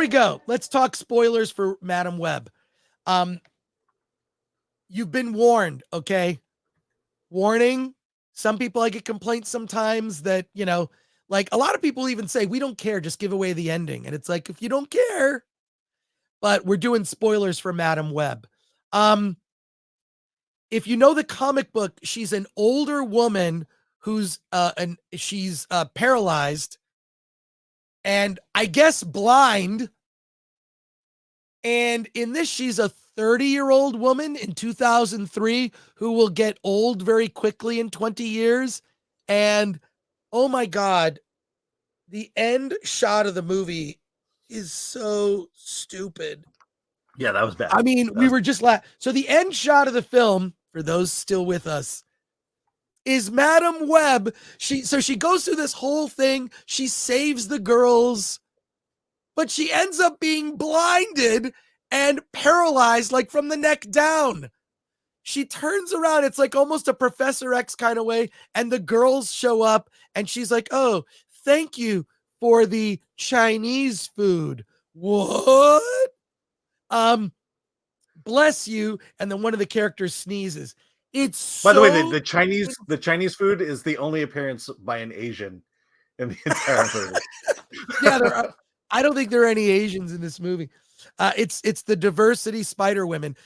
we go. Let's talk spoilers for Madam Web. You've been warned, okay? Warning. Some people, I get complaints sometimes that, like a lot of people even say, we don't care, just give away the ending. And it's like, if you don't care, but we're doing spoilers for Madam Web. If you know the comic book, she's an older woman who's she's paralyzed and I guess blind. And in this, she's a 30-year-old woman in 2003 who will get old very quickly in 20 years. And oh my God, the end shot of the movie is so stupid. Yeah, that was bad. I mean, we were just so the end shot of the film, for those still with us, is Madam Web. She goes through this whole thing. She saves the girls, but she ends up being blinded and paralyzed, like from the neck down. She turns around. It's like almost a Professor X kind of way. And the girls show up and she's like, oh, thank you for the Chinese food. What? Bless you. And then one of the characters sneezes. It's by the way, the Chinese food is the only appearance by an Asian in the entire movie. Yeah, I don't think there are any Asians in this movie. It's the diversity Spider Women.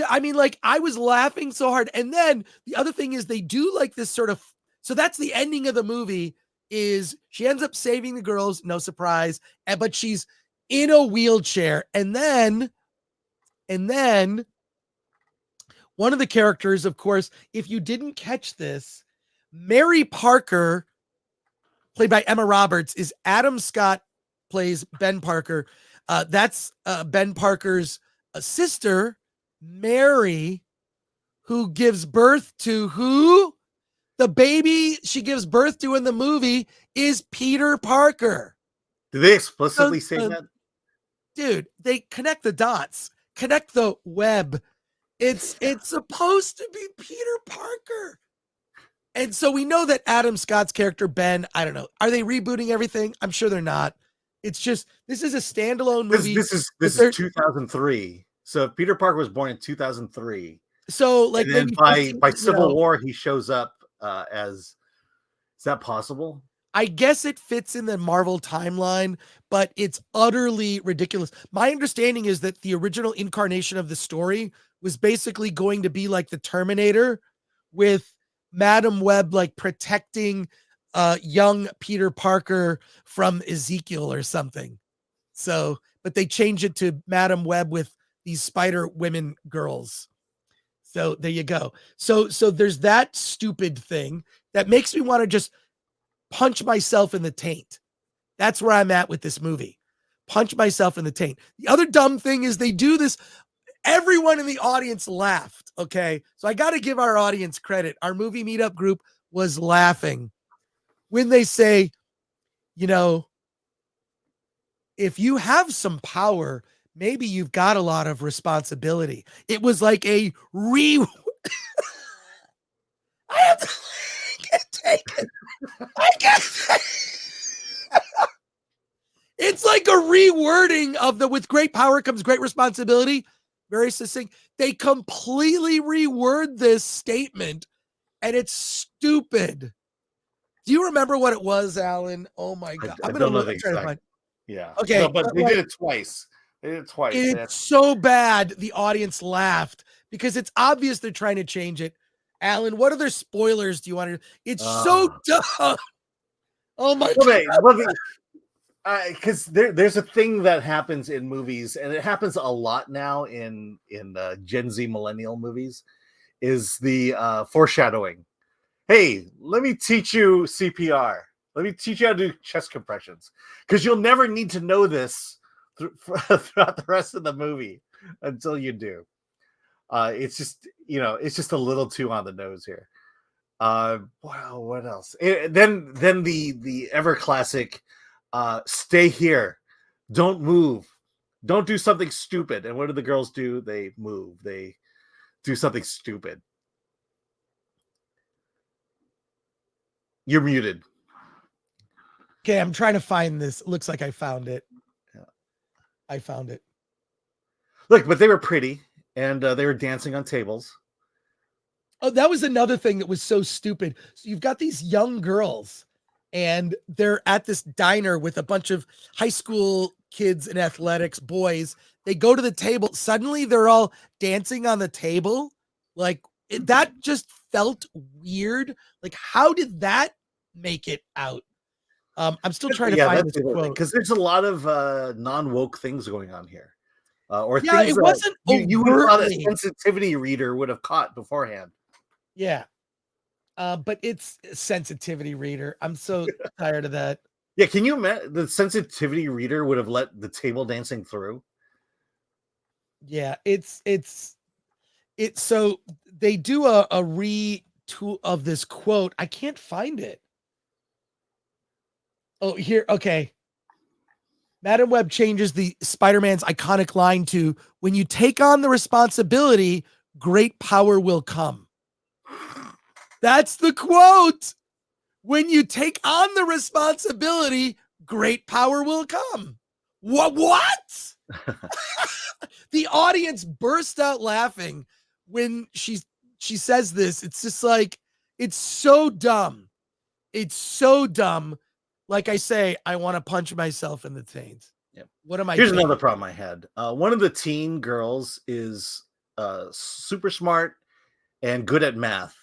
I mean, like, I was laughing so hard. And then the other thing is they do like this sort of, so that's the ending of the movie, is she ends up saving the girls, no surprise, but she's in a wheelchair. And then one of the characters, of course, if you didn't catch this, Mary Parker, played by Emma Roberts, is Adam Scott plays Ben Parker. That's Ben Parker's sister, Mary, who gives birth to who? The baby she gives birth to in the movie is Peter Parker. Do they explicitly say that? Dude, they connect the dots, connect the web. It's supposed to be Peter Parker. And so we know that Adam Scott's character, Ben, I don't know. Are they rebooting everything? I'm sure they're not. It's just, this is a standalone movie. This is 2003. So Peter Parker was born in 2003. So like, and then by Civil War, he shows up as, is that possible? I guess it fits in the Marvel timeline, but it's utterly ridiculous. My understanding is that the original incarnation of the story was basically going to be like the Terminator, with Madam Web like protecting young Peter Parker from Ezekiel or something. So, but they changed it to Madam Web with these Spider Women girls. So there you go. So there's that stupid thing that makes me want to just punch myself in the taint. That's where I'm at with this movie. Punch myself in the taint. The other dumb thing is they do this. Everyone in the audience laughed. Okay. So I got to give our audience credit. Our movie meetup group was laughing when they say, if you have some power, maybe you've got a lot of responsibility. It was like a I have to take it. I can't. It's like a rewording of the with great power comes great responsibility. Very succinct. They completely reword this statement, and it's stupid. Do you remember what it was, Alan? Oh my God. I'm going to look try to find. Yeah. Okay. No, but they did it twice. It's so bad. The audience laughed because it's obvious they're trying to change it. Alan, what other spoilers do you want to? It's so dumb. Oh my God. Because there's a thing that happens in movies, and it happens a lot now in Gen Z millennial movies, is the foreshadowing. Hey, let me teach you CPR. Let me teach you how to do chest compressions, because you'll never need to know this throughout the rest of the movie until you do. It's just a little too on the nose here. Wow, what else? Then the ever classic. Stay here, don't move, don't do something stupid. And what do the girls do? They move, they do something stupid. You're muted. Okay, I'm trying to find this. It looks like I found it. I found it. Look, but they were pretty, and they were dancing on tables. Oh, that was another thing that was so stupid. So you've got these young girls, and they're at this diner with a bunch of high school kids in athletics, boys. They go to the table. Suddenly, they're all dancing on the table. Like that just felt weird. Like, how did that make it out? I'm still trying to find this quote because there's a lot of non-woke things going on here, or Yeah, things it that wasn't you would have thought a overtly. sensitivity reader would have caught beforehand. Yeah. But it's a sensitivity reader. I'm so tired of that. Yeah, can you imagine the sensitivity reader would have let the table dancing through? Yeah, so they do a retool of this quote. I can't find it. Oh, here. Okay. Madam Web changes the Spider-Man's iconic line to when you take on the responsibility, great power will come. That's the quote. When you take on the responsibility, great power will come. What? The audience burst out laughing when she says this. It's just like, it's so dumb. It's so dumb. Like I say, I want to punch myself in the taint. Yep. What am I Here's doing? another problem I had. One of the teen girls is super smart and good at math.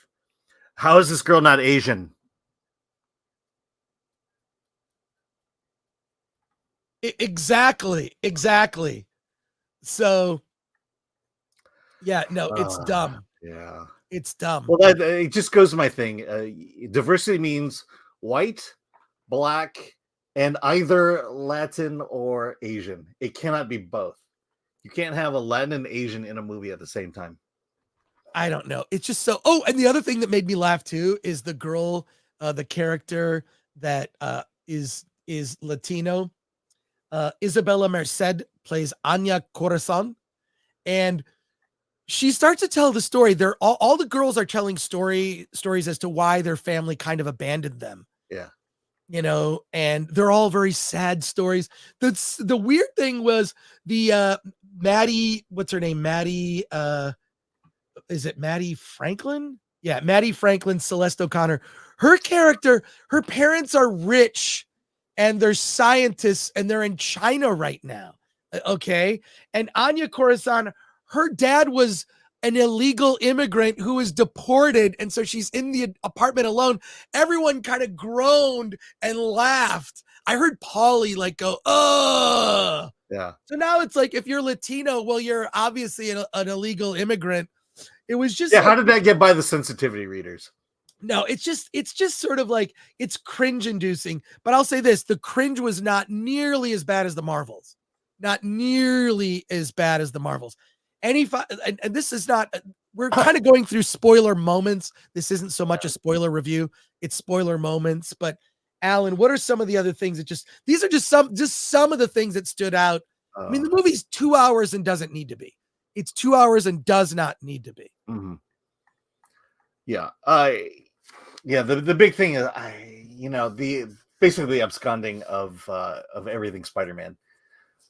How is this girl not Asian? Exactly. So, yeah, no, it's dumb. Yeah. It's dumb. Well, that it just goes to my thing. Diversity means white, black, and either Latin or Asian. It cannot be both. You can't have a Latin and Asian in a movie at the same time. I don't know. It's just so. Oh, and the other thing that made me laugh too is the girl, the character that is Latino. Isabella Merced plays Anya Corazon, and she starts to tell the story. They're all the girls are telling stories as to why their family kind of abandoned them. Yeah. And they're all very sad stories. That's the weird thing was the Maddie, what's her name? Maddie, is it Maddie Franklin? Yeah, Maddie Franklin, Celeste O'Connor. Her character, her parents are rich and they're scientists and they're in China right now. Okay. And Anya Corazon, her dad was an illegal immigrant who was deported. And so she's in the apartment alone. Everyone kind of groaned and laughed. I heard Paulie like go, oh, yeah. So now it's like, if you're Latino, well, you're obviously an illegal immigrant. It was just How did that get by the sensitivity readers? No, it's just sort of like, it's cringe inducing. But I'll say this, the cringe was not nearly as bad as the Marvels. Not nearly as bad as the Marvels. And this is not, we're kind of going through spoiler moments. This isn't so much a spoiler review, it's spoiler moments. But Alan, what are some of the other things that these are just some of the things that stood out. I mean, the movie's 2 hours and doesn't need to be. It's 2 hours and does not need to be. Mm-hmm. Yeah. The big thing is basically the absconding of everything Spider-Man.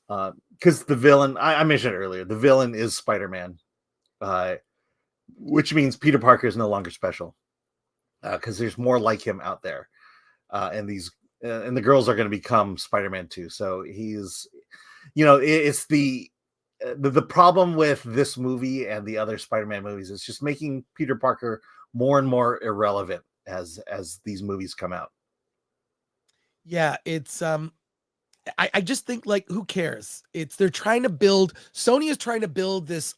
Because the villain, I mentioned earlier, the villain is Spider-Man, which means Peter Parker is no longer special, because there's more like him out there, and the girls are going to become Spider-Man too. So he's, it's the problem with this movie and the other Spider-Man movies is just making Peter Parker more and more irrelevant as these movies come out. Yeah, it's I just think, like, who cares? Sony is trying to build this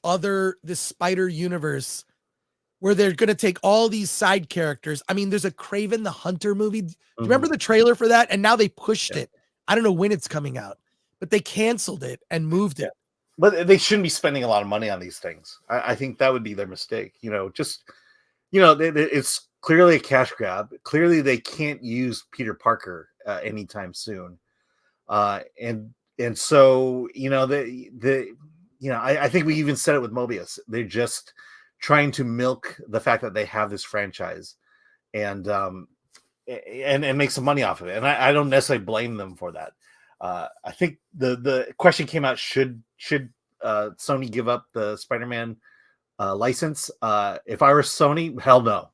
Spider universe where they're going to take all these side characters. I mean, there's a Kraven the Hunter movie. Do you remember the trailer for that? And now they pushed it. I don't know when it's coming out, but they canceled it and moved it. But they shouldn't be spending a lot of money on these things. I think that would be their mistake. It's clearly a cash grab. Clearly, they can't use Peter Parker anytime soon. And so, I think we even said it with Mobius. They're just trying to milk the fact that they have this franchise and make some money off of it. And I don't necessarily blame them for that. I think the question came out: should Sony give up the Spider-Man license? If I were Sony, hell no.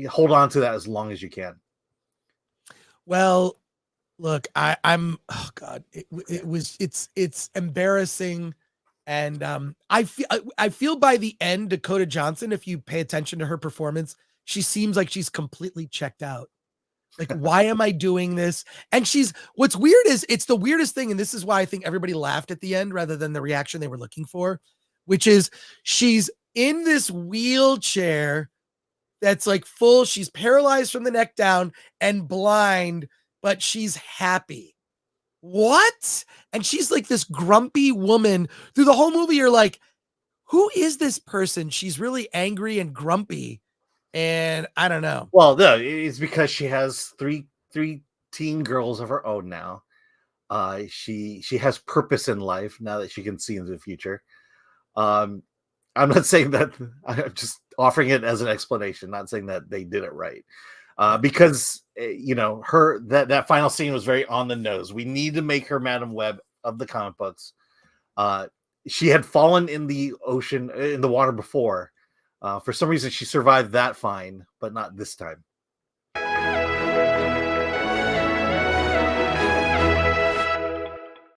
Hold on to that as long as you can. Well, look, I'm oh god, it's embarrassing, and I feel by the end, Dakota Johnson, if you pay attention to her performance, she seems like she's completely checked out. Like, why am I doing this? And what's weird is it's the weirdest thing, and this is why I think everybody laughed at the end rather than the reaction they were looking for, which is she's in this wheelchair that's like full, she's paralyzed from the neck down and blind, but she's happy. What? And she's like this grumpy woman. Through the whole movie, you're like, who is this person? She's really angry and grumpy. And I don't know. Well, no, it's because she has three teen girls of her own now. She has purpose in life now that she can see into the future. I'm not saying that. I'm just offering it as an explanation, not saying that they did it right. Because that final scene was very on the nose. We need to make her Madam Web of the comic books. She had fallen in the ocean, in the water before. For some reason, she survived that fine, but not this time.